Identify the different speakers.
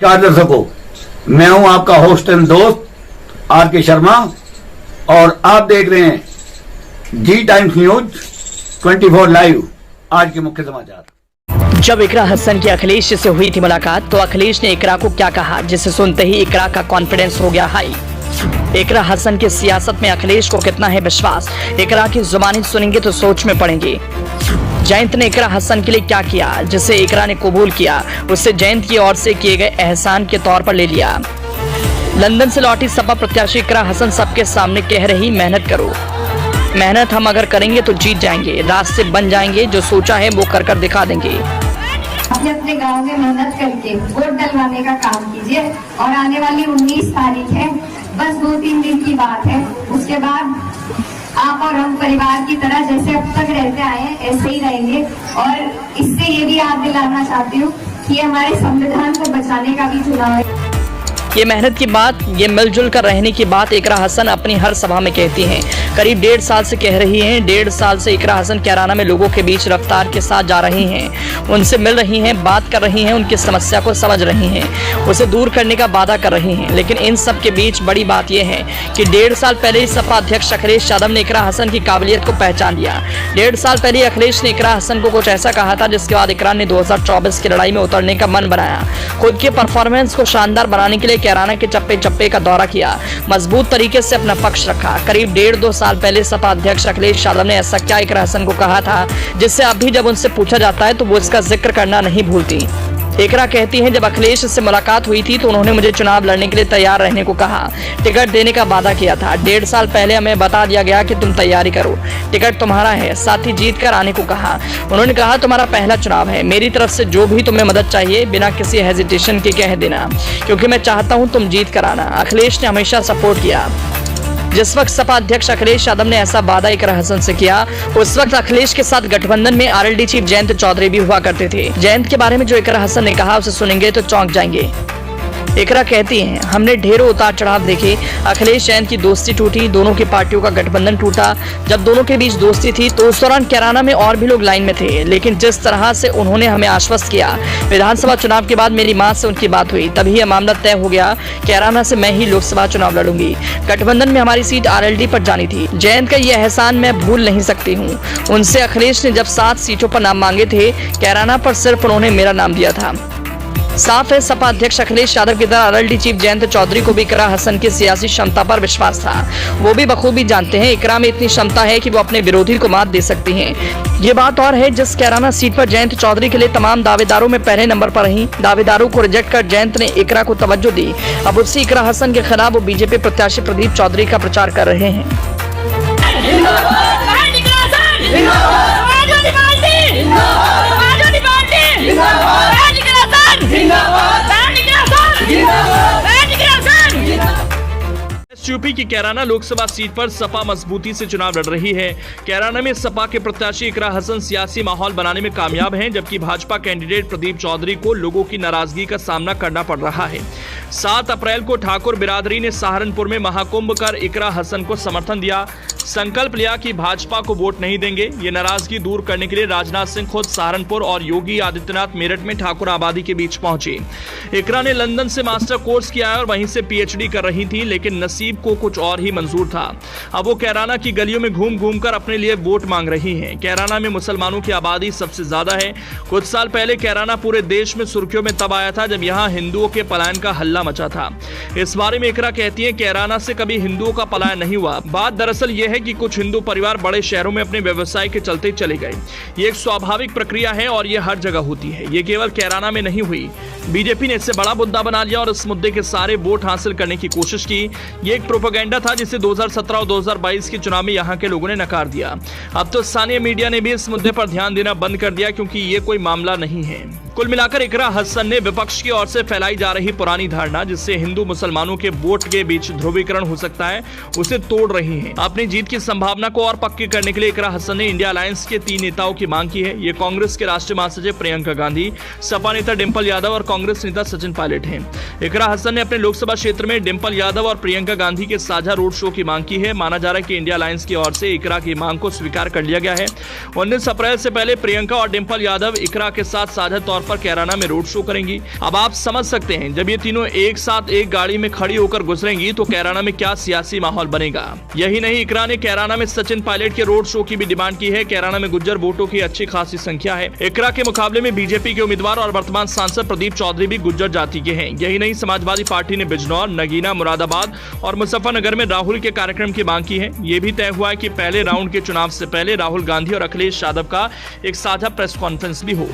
Speaker 1: नमस्कार दर्शकों, मैं हूं आपका होस्ट एंड दोस्त आर.के. शर्मा और आप देख रहे हैं जी टाइम्स न्यूज 24 लाइव। आज के मुख्य समाचार।
Speaker 2: जब इकरा हसन की अखिलेश से हुई थी मुलाकात तो अखिलेश ने इकरा को क्या कहा, जिसे सुनते ही इकरा का कॉन्फिडेंस हो गया हाई। इकरा हसन की सियासत में अखिलेश को कितना है विश्वास, इकरा की जुबानी सुनेंगे तो सोच में पड़ेंगे। जयंत ने इकरा हसन के लिए क्या किया जिसे इकरा ने कबूल किया, उससे जयंत की ओर से किए गए एहसान के तौर पर ले लिया। लंदन से लौटी सपा प्रत्याशी इकरा हसन सबके सामने कह रही मेहनत करो, मेहनत हम अगर करेंगे तो जीत जाएंगे, रास्ते बन जाएंगे, जो सोचा है वो कर कर दिखा देंगे।
Speaker 3: अपने गांव में मेहनत करके वोट डलवाने का काम कीजिए और आने वाली 19 तारीख है, बस 2-3 दिन की बात है। उसके बाद आप और हम परिवार की तरह जैसे अब तक रहते आए हैं ऐसे ही रहेंगे। और इससे ये भी याद दिलाना चाहती हूँ कि हमारे संविधान को बचाने का भी चुनाव है।
Speaker 2: ये मेहनत की बात, ये मिलजुल कर रहने की बात इकरा हसन अपनी हर सभा में कहती हैं। करीब 1.5 साल से कह रही हैं। 1.5 साल से इकरा हसन कैराना में लोगों के बीच रफ्तार के साथ जा रही हैं, उनसे मिल रही हैं, बात कर रही हैं, उनकी समस्या को समझ रही हैं, उसे दूर करने का वादा कर रही हैं। लेकिन इन सब के बीच बड़ी बात यह है कि 1.5 साल पहले ही सपा अध्यक्ष अखिलेश यादव ने इकरा हसन की काबिलियत को पहचान लिया। 1.5 साल पहले अखिलेश ने इकरा हसन को कुछ ऐसा कहा था जिसके बाद इकरा ने 2024 की लड़ाई में उतरने का मन बनाया। खुद के परफॉर्मेंस को शानदार बनाने के लिए कैराना के चप्पे चप्पे का दौरा किया, मजबूत तरीके से अपना पक्ष रखा। करीब 1.5-2 साल पहले सपा अध्यक्ष अखिलेश यादव ने ऐसा क्या इकरा हसन को कहा था जिससे अब भी जब उनसे पूछा जाता है तो वो इसका जिक्र करना नहीं भूलती। इकरा कहती हैं, जब अखिलेश से मुलाकात हुई थी तो उन्होंने मुझे चुनाव लड़ने के लिए तैयार रहने को कहा, टिकट देने का वादा किया था। 1.5 साल पहले हमें बता दिया गया कि तुम तैयारी करो, टिकट तुम्हारा है, साथ ही जीत कर आने को कहा। उन्होंने कहा तुम्हारा पहला चुनाव है, मेरी तरफ से जो भी तुम्हें मदद चाहिए बिना किसी हेजिटेशन के कह देना, क्योंकि मैं चाहता हूँ तुम जीत कर आना। अखिलेश ने हमेशा सपोर्ट किया। जिस वक्त सपा अध्यक्ष अखिलेश यादव ने ऐसा वादा इकरा हसन से किया, उस वक्त अखिलेश के साथ गठबंधन में आरएलडी चीफ जयंत चौधरी भी हुआ करते थे। जयंत के बारे में जो इकरा हसन ने कहा उसे सुनेंगे तो चौंक जाएंगे। इकरा कहती हैं, हमने ढेरों उतार चढ़ाव देखे, अखिलेश जयंत की दोस्ती टूटी, दोनों की पार्टियों का गठबंधन टूटा। जब दोनों के बीच दोस्ती थी तो उस दौरान कैराना में और भी लोग लाइन में थे, लेकिन जिस तरह से उन्होंने हमें आश्वस्त किया, विधानसभा चुनाव के बाद मेरी मां से उनकी बात हुई, तभी यह मामला तय हो गया, कैराना से मैं ही लोकसभा चुनाव लड़ूंगी। गठबंधन में हमारी सीट आरएलडी पर जानी थी। जयंत का यह एहसान मैं भूल नहीं सकती हूँ। उनसे अखिलेश ने जब 7 सीटों पर नाम मांगे थे, कैराना पर सिर्फ उन्होंने मेरा नाम दिया था। साफ है, सपा अध्यक्ष अखिलेश यादव की तरह आरएलडी चीफ जयंत चौधरी को भी इकरा हसन की सियासी क्षमता पर विश्वास था। वो भी बखूबी जानते हैं इकरा में इतनी क्षमता है कि वो अपने विरोधी को मात दे सकती हैं। ये बात और है, जिस कैराना सीट पर जयंत चौधरी के लिए तमाम दावेदारों में पहले नंबर पर रही, दावेदारों को रिजेक्ट कर जयंत ने इकरा को तवज्जो दी। अब उसी इकरा हसन के खिलाफ वो बीजेपी प्रत्याशी प्रदीप चौधरी का प्रचार कर रहे हैं।
Speaker 4: यूपी की कैराना लोकसभा सीट पर सपा मजबूती से चुनाव लड़ रही है। कैराना में सपा के प्रत्याशी इकरा हसन सियासी माहौल बनाने में कामयाब हैं, जबकि भाजपा कैंडिडेट प्रदीप चौधरी को लोगों की नाराजगी का सामना करना पड़ रहा है। 7 अप्रैल को ठाकुर बिरादरी ने सहारनपुर में महाकुंभ कर इकरा हसन को समर्थन दिया, संकल्प लिया कि भाजपा को वोट नहीं देंगे। ये नाराजगी दूर करने के लिए राजनाथ सिंह खुद सहारनपुर और योगी आदित्यनाथ मेरठ में ठाकुर आबादी के बीच पहुंचे। इकरा ने लंदन से मास्टर कोर्स किया है और वहीं से पीएचडी कर रही थी, लेकिन नसीब को कुछ और ही मंजूर था। अब वो कैराना की गलियों में घूम घूम कर अपने लिए वोट मांग रही हैं। कैराना में मुसलमानों की आबादी सबसे ज्यादा है। कुछ साल पहले कैराना पूरे देश में सुर्खियों में तब आया था जब यहाँ हिंदुओं के पलायन का हल्ला मचा था। इस बारे में इकरा कहती है, कैराना से कभी हिंदुओं का पलायन नहीं हुआ। बात दरअसल यह है कि कुछ हिंदू परिवार बड़े शहरों में अपने व्यवसाय के चलते चले गए। ये एक स्वाभाविक प्रक्रिया है और ये हर जगह होती है, ये केवल कैराना में नहीं हुई। बीजेपी ने इसे बड़ा मुद्दा बना लिया और इस मुद्दे के सारे वोट हासिल करने की कोशिश की। ये एक प्रोपेगेंडा था जिसे 2017 और 2022 के चुनाव में यहाँ के लोगों ने नकार दिया। अब तो स्थानीय मीडिया ने भी इस मुद्दे पर ध्यान देना बंद कर दिया, क्योंकि ये कोई मामला नहीं है। कुल मिलाकर इकरा हसन ने विपक्ष की ओर से फैलाई जा रही पुरानी धारणा जिससे हिंदू मुसलमानों के वोट के बीच ध्रुवीकरण हो सकता है, उसे तोड़ रही हैं। अपनी जीत की संभावना को और पक्की करने के लिए इकरा हसन ने इंडिया अलायंस के 3 नेताओं की मांग की है। ये कांग्रेस के राष्ट्रीय महासचिव प्रियंका गांधी, सपा नेता डिंपल यादव और कांग्रेस नेता सचिन पायलट हैं। इकरा हसन ने अपने लोकसभा क्षेत्र में डिंपल यादव और प्रियंका गांधी के साझा रोड शो की मांग की है। माना जा रहा है कि इंडिया अलायंस की ओर से इकरा की मांग को स्वीकार कर लिया गया है। 19 अप्रैल से पहले प्रियंका और डिंपल यादव इकरा के साथ साझा तौर पर कैराना में रोड शो करेंगी। अब आप समझ सकते हैं जब ये तीनों एक साथ एक गाड़ी में खड़ी होकर गुजरेंगी तो कैराना में क्या सियासी माहौल बनेगा। यही नहीं, इकरा ने कैराना में सचिन पायलट के रोड शो की भी डिमांड की है। कैराना में गुज्जर वोटों की अच्छी खासी संख्या है। इकरा के मुकाबले में बीजेपी के उम्मीदवार और वर्तमान सांसद प्रदीप चौधरी भी गुज्जर जाति के हैं। यही नहीं, समाजवादी पार्टी ने बिजनौर, नगीना, मुरादाबाद और मुजफ्फरनगर में राहुल के कार्यक्रम की मांग की है। ये भी तय हुआ है कि पहले राउंड के चुनाव से पहले राहुल गांधी और अखिलेश यादव का एक साझा प्रेस कॉन्फ्रेंस भी हो।